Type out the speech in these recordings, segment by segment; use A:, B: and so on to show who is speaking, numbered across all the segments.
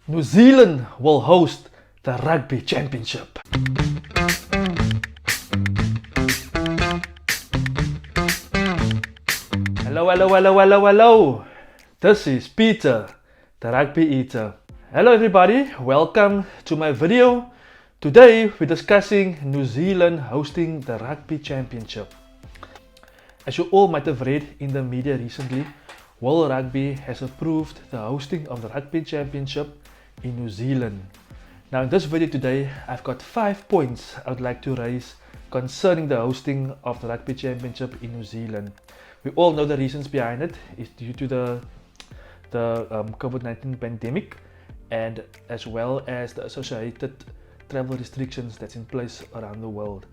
A: New Zealand will host the Rugby Championship. Hello. This is Peter, the Rugby Eater. Hello everybody, welcome to my video. Today we're discussing New Zealand hosting the Rugby Championship. As you all might have read in the media recently, World Rugby has approved the hosting of the Rugby Championship in New Zealand. Now in this video today, I've got 5 points I would like to raise concerning the hosting of the Rugby Championship in New Zealand. We all know the reasons behind it. It's due to the COVID-19 pandemic and as well as the associated travel restrictions that's in place around the world.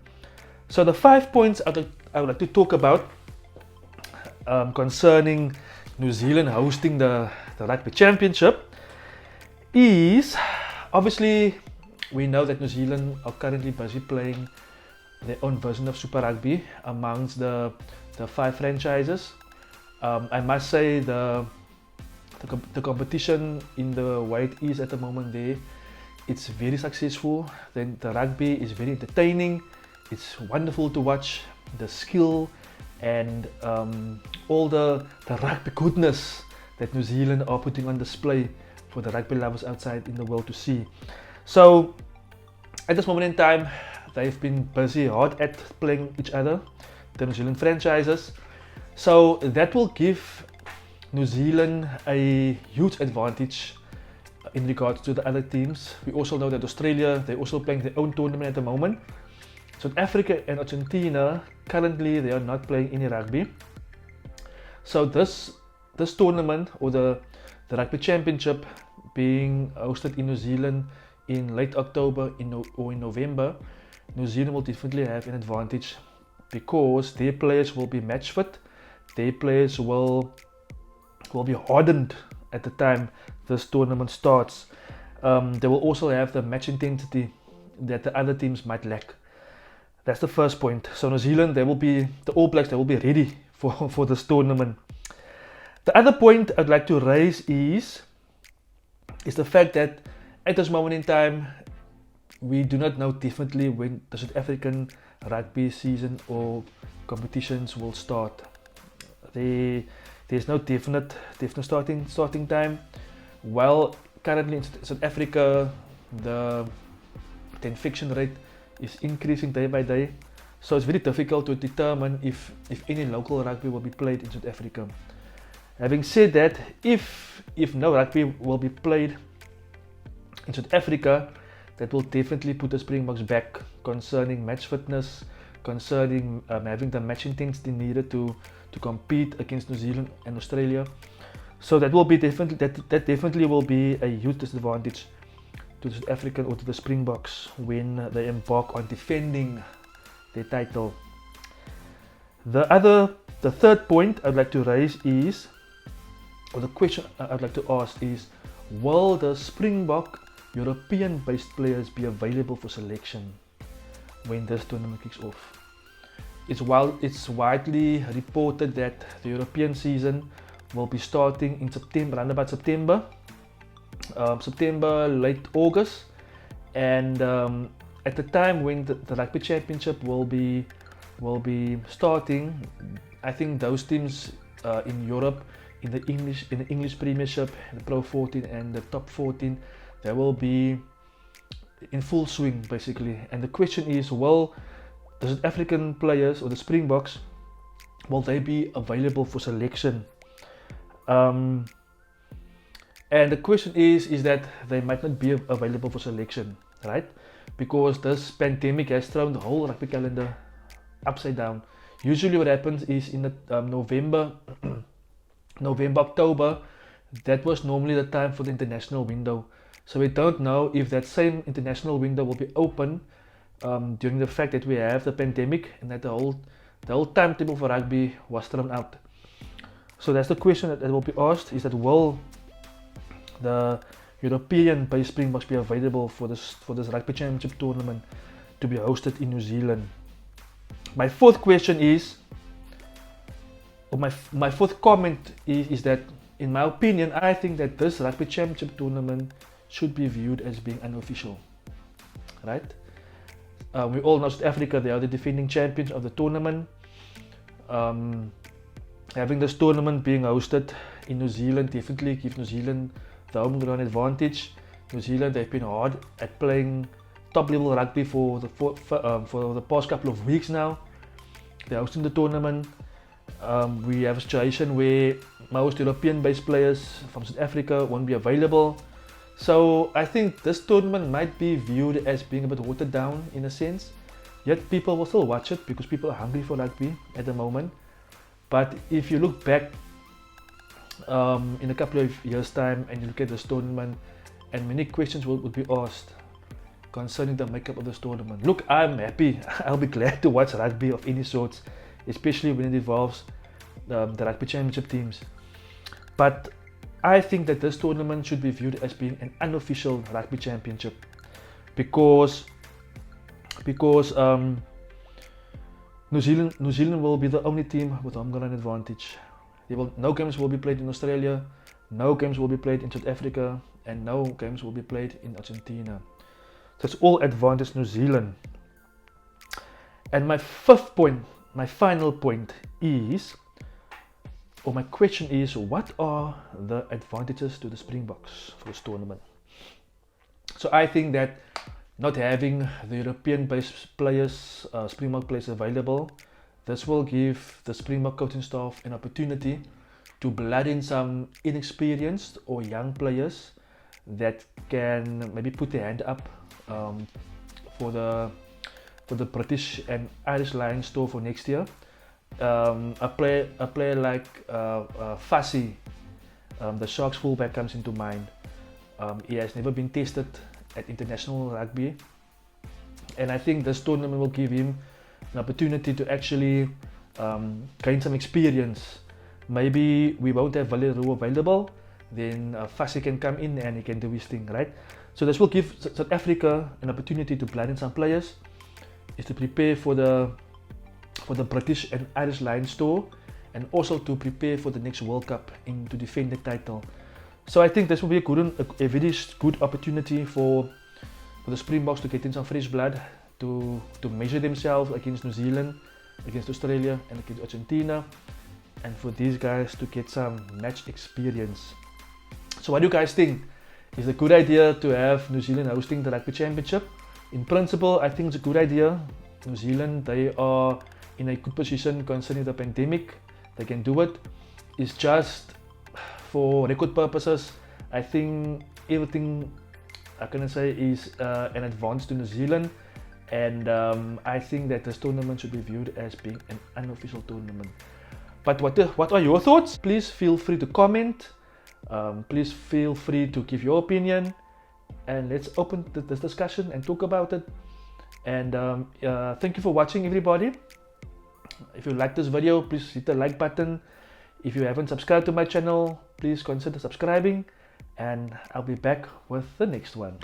A: So the 5 points I would like to talk about concerning New Zealand hosting the Rugby Championship is, obviously we know that New Zealand are currently busy playing their own version of Super Rugby amongst the 5 franchises. I must say the competition in the way it is at the moment there, it's very successful. Then the rugby is very entertaining. It's wonderful to watch. The skill and all the rugby goodness that New Zealand are putting on display for the rugby lovers outside in the world to see. So at this moment in time, they've been busy hard at playing each other, the New Zealand franchises. So that will give New Zealand a huge advantage in regards to the other teams. We also know that Australia, they're also playing their own tournament at the moment. South Africa and Argentina, currently they are not playing any rugby. So this tournament, or the Rugby Championship, being hosted in New Zealand in late October or in November, New Zealand will definitely have an advantage because their players will be match fit. Their players will be hardened at the time this tournament starts. They will also have the match intensity that the other teams might lack. That's the first point. So New Zealand, the All Blacks, they will be ready for this tournament. The other point I'd like to raise is the fact that at this moment in time, we do not know definitely when the South African rugby season or competitions will start. There's no definite starting time. While currently in South Africa, the infection rate is increasing day by day, so it's very difficult to determine if any local rugby will be played in South Africa. Having said that, if no rugby will be played in South Africa, that will definitely put the Springboks back concerning match fitness, concerning having the match intensity needed to compete against New Zealand and Australia. So that definitely will be a huge disadvantage to the South African or to the Springboks when they embark on defending their title. The third point I'd like to raise is, or the question I'd like to ask is, will the Springbok European-based players be available for selection when this tournament kicks off? It's widely reported that the European season will be starting in September, around about September, late August, and at the time when the Rugby Championship will be starting, I think those teams in Europe, in the English Premiership, the Pro 14 and the Top 14, they will be in full swing basically. And the question is, will the South African players or the Springboks, will they be available for selection? And the question is that they might not be available for selection, right? Because this pandemic has thrown the whole rugby calendar upside down. Usually what happens is in the November, October, that was normally the time for the international window. So we don't know if that same international window will be open during the fact that we have the pandemic and that the whole timetable for rugby was thrown out. So that's the question that will be asked, is that will the European-based Springboks be available for this Rugby Championship tournament to be hosted in New Zealand? My fourth question is, or my fourth comment is that, in my opinion, I think that this Rugby Championship tournament should be viewed as being unofficial, right? We all know South Africa, they are the defending champions of the tournament. Having this tournament being hosted in New Zealand definitely gives New Zealand the home ground advantage. New Zealand, they've been hard at playing top level rugby for the past couple of weeks now. They're hosting the tournament. We have a situation where most European based players from South Africa won't be available. So I think this tournament might be viewed as being a bit watered down in a sense. Yet people will still watch it because people are hungry for rugby at the moment. But if you look back in a couple of years' time and you look at this tournament, and many questions would be asked concerning the makeup of this tournament. Look, I'm happy. I'll be glad to watch rugby of any sorts, especially when it involves the Rugby Championship teams. But I think that this tournament should be viewed as being an unofficial Rugby Championship because New Zealand will be the only team with home ground advantage. No games will be played in Australia, no games will be played in South Africa, and no games will be played in Argentina. So it's all advantage New Zealand. And my fifth point, my final point is, or my question is, what are the advantages to the Springboks for this tournament? So I think that not having the European-based players, Springbok players available, this will give the Springbok coaching staff an opportunity to blood in some inexperienced or young players that can maybe put their hand up for the British and Irish Lions tour for next year. A player like Fassi, the Sharks fullback, comes into mind. He has never been tested at international rugby, and I think this tournament will give him an opportunity to actually gain some experience. Maybe we won't have Valerio available, then Fassi can come in and he can do his thing, right? So this will give South Africa an opportunity to blood in some players, is to prepare for the British and Irish Lions tour, and also to prepare for the next World Cup to defend the title. So I think this will be a very good opportunity for the Springboks to get in some fresh blood, to measure themselves against New Zealand, against Australia, and against Argentina, and for these guys to get some match experience. So what do you guys think? Is it a good idea to have New Zealand hosting the Rugby Championship? In principle, I think it's a good idea. New Zealand, they are in a good position concerning the pandemic. They can do it. It's just for record purposes, I think everything I can say is an advance to New Zealand, and I think that this tournament should be viewed as being an unofficial tournament. But what are your thoughts? Please feel free to comment. Please feel free to give your opinion, and let's open this discussion and talk about it. And thank you for watching, everybody. If you like this video, please hit the like button. If you haven't subscribed to my channel, please consider subscribing, and I'll be back with the next one.